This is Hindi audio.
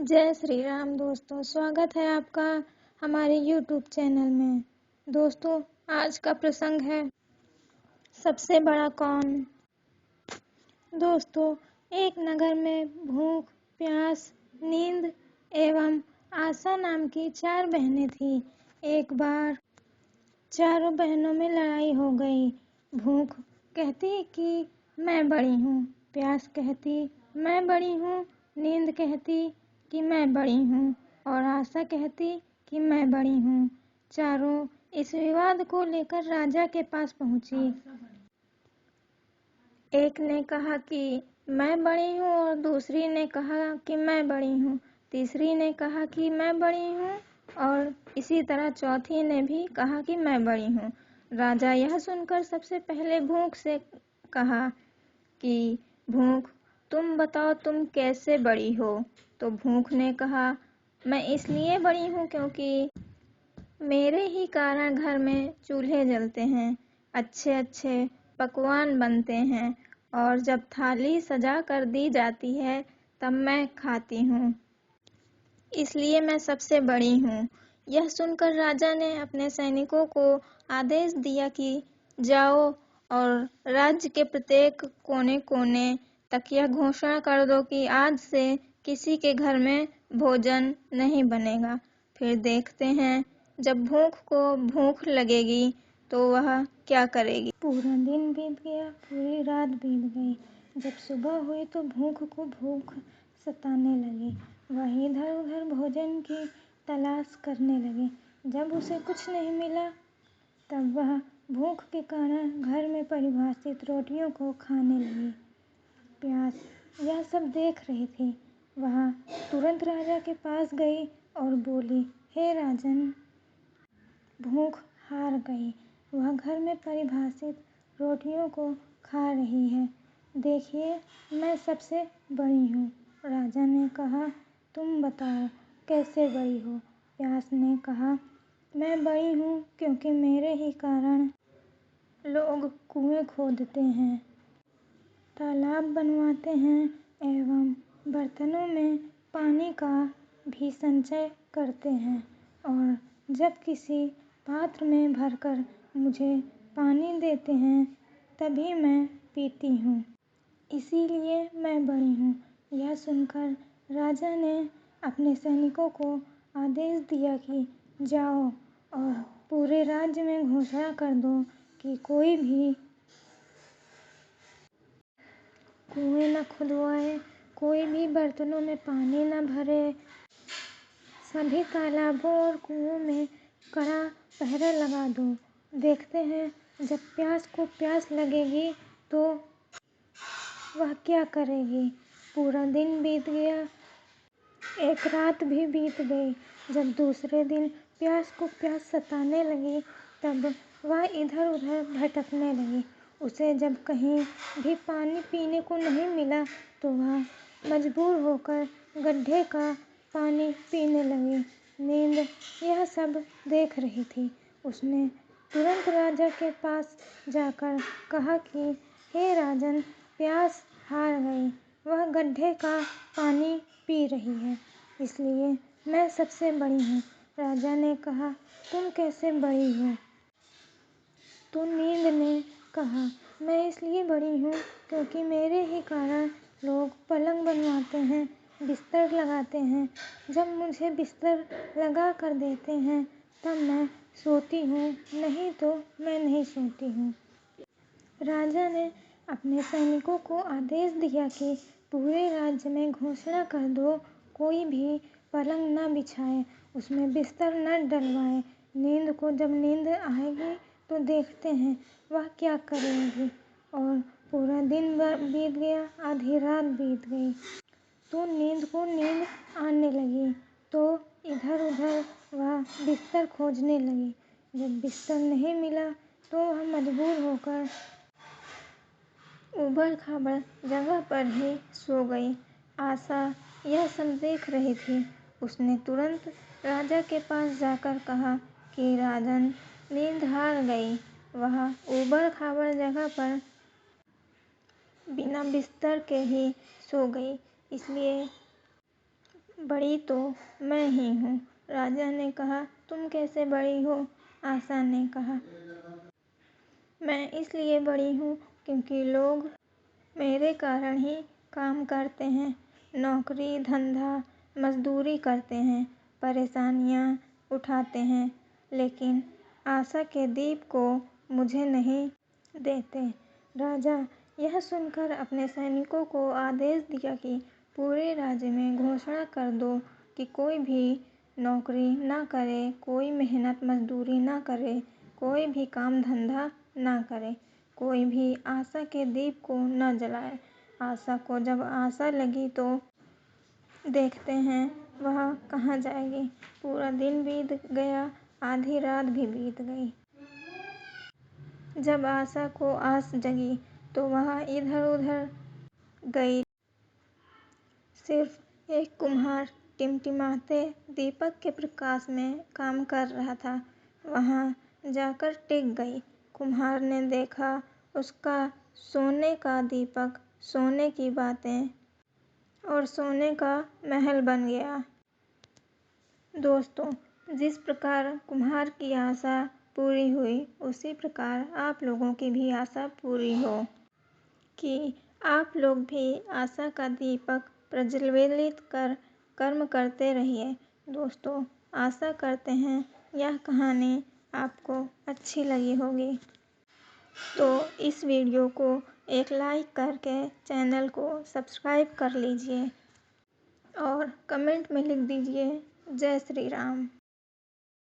जय श्री राम दोस्तों, स्वागत है आपका हमारे YouTube चैनल में। दोस्तों, आज का प्रसंग है सबसे बड़ा कौन। दोस्तों, एक नगर में भूख, प्यास, नींद एवं आशा नाम की 4 बहनें थीं। एक बार चारों बहनों में लड़ाई हो गई। भूख कहती कि मैं बड़ी हूँ, प्यास कहती मैं बड़ी हूँ, नींद कहती कि मैं बड़ी हूँ और आशा कहती कि मैं बड़ी हूँ। चारों इस विवाद को लेकर राजा के पास पहुंची। एक ने कहा कि मैं बड़ी हूँ और दूसरी ने कहा कि मैं बड़ी हूँ, तीसरी ने कहा कि मैं बड़ी हूँ और इसी तरह चौथी ने भी कहा कि मैं बड़ी हूँ। राजा यह सुनकर सबसे पहले भूख से कहा कि भूख, तुम बताओ तुम कैसे बड़ी हो। तो भूख ने कहा, मैं इसलिए बड़ी हूँ क्योंकि मेरे ही कारण घर में चूल्हे जलते हैं, अच्छे अच्छे पकवान बनते हैं और जब थाली सजा कर दी जाती है तब मैं खाती हूँ, इसलिए मैं सबसे बड़ी हूँ। यह सुनकर राजा ने अपने सैनिकों को आदेश दिया कि जाओ और राज्य के प्रत्येक कोने कोने तक यह घोषणा कर दो कि आज से किसी के घर में भोजन नहीं बनेगा। फिर देखते हैं जब भूख को भूख लगेगी तो वह क्या करेगी। पूरा दिन बीत गया, पूरी रात बीत गई। जब सुबह हुई तो भूख को भूख सताने लगी। वह इधर उधर भोजन की तलाश करने लगी। जब उसे कुछ नहीं मिला तब वह भूख के कारण घर में परिभाषित रोटियों को खाने लगी। प्यास यह सब देख रही थी। वह तुरंत राजा के पास गई और बोली, हे राजन, भूख हार गई। वह घर में परिभाषित रोटियों को खा रही है। देखिए, मैं सबसे बड़ी हूँ। राजा ने कहा, तुम बताओ कैसे बड़ी हो। प्यास ने कहा, मैं बड़ी हूँ क्योंकि मेरे ही कारण लोग कुएं खोदते हैं, तालाब बनवाते हैं एवं बर्तनों में पानी का भी संचय करते हैं और जब किसी पात्र में भरकर मुझे पानी देते हैं तभी मैं पीती हूँ, इसीलिए मैं बड़ी हूँ। यह सुनकर राजा ने अपने सैनिकों को आदेश दिया कि जाओ और पूरे राज्य में घोषणा कर दो कि कोई भी कुएं न खुदवाए, कोई भी बर्तनों में पानी न भरे, सभी तालाबों और कुओं में कड़ा पहरा लगा दो। देखते हैं जब प्यास को प्यास लगेगी तो वह क्या करेगी। पूरा दिन बीत गया, एक रात भी बीत गई। जब दूसरे दिन प्यास को प्यास सताने लगी तब वह इधर उधर भटकने लगी। उसे जब कहीं भी पानी पीने को नहीं मिला तो वह मजबूर होकर गड्ढे का पानी पीने लगी। नींद यह सब देख रही थी। उसने तुरंत राजा के पास जाकर कहा कि हे राजन, प्यास हार गई। वह गड्ढे का पानी पी रही है, इसलिए मैं सबसे बड़ी हूँ। राजा ने कहा, तुम कैसे बड़ी हो। तो नींद ने कहा, मैं इसलिए बड़ी हूँ क्योंकि मेरे ही कारण लोग पलंग बनवाते हैं, बिस्तर लगाते हैं। जब मुझे बिस्तर लगा कर देते हैं तब मैं सोती हूँ, नहीं तो मैं नहीं सोती हूँ। राजा ने अपने सैनिकों को आदेश दिया कि पूरे राज्य में घोषणा कर दो, कोई भी पलंग न बिछाए, उसमें बिस्तर न डलवाए। नींद को जब नींद आएगी तो देखते हैं वह क्या करेगी। और पूरा दिन बीत गया, आधी रात बीत गई। तो नींद को नींद आने लगी तो इधर उधर वह बिस्तर खोजने लगी। जब बिस्तर नहीं मिला तो वह मजबूर होकर ऊबड़ खाबड़ जगह पर ही सो गई। आशा यह सब देख रही थी। उसने तुरंत राजा के पास जाकर कहा कि राजन, नींद हार गई। वह ऊबड़ खाबड़ जगह पर बिना बिस्तर के ही सो गई, इसलिए बड़ी तो मैं ही हूँ। राजा ने कहा, तुम कैसे बड़ी हो? आशा ने कहा, मैं इसलिए बड़ी हूँ क्योंकि लोग मेरे कारण ही काम करते हैं, नौकरी धंधा मजदूरी करते हैं, परेशानियाँ उठाते हैं, लेकिन आशा के दीप को मुझे नहीं देते। राजा यह सुनकर अपने सैनिकों को आदेश दिया कि पूरे राज्य में घोषणा कर दो कि कोई भी नौकरी ना करे, कोई मेहनत मजदूरी ना करे, कोई भी काम धंधा ना करे, कोई भी आशा के दीप को न जलाए। आशा को जब आशा लगी तो देखते हैं वह कहाँ जाएगी। पूरा दिन बीत गया, आधी रात भी बीत गई। जब आशा को आस जगी तो वह इधर उधर गई। सिर्फ एक कुम्हार टिमटिमाते दीपक के प्रकाश में काम कर रहा था। वहाँ जाकर टिक गई। कुम्हार ने देखा उसका सोने का दीपक, सोने की बातें और सोने का महल बन गया। दोस्तों, जिस प्रकार कुम्हार की आशा पूरी हुई, उसी प्रकार आप लोगों की भी आशा पूरी हो कि आप लोग भी आशा का दीपक प्रज्वलित कर कर्म करते रहिए। दोस्तों, आशा करते हैं यह कहानी आपको अच्छी लगी होगी। तो इस वीडियो को एक लाइक करके चैनल को सब्सक्राइब कर लीजिए और कमेंट में लिख दीजिए जय श्री राम।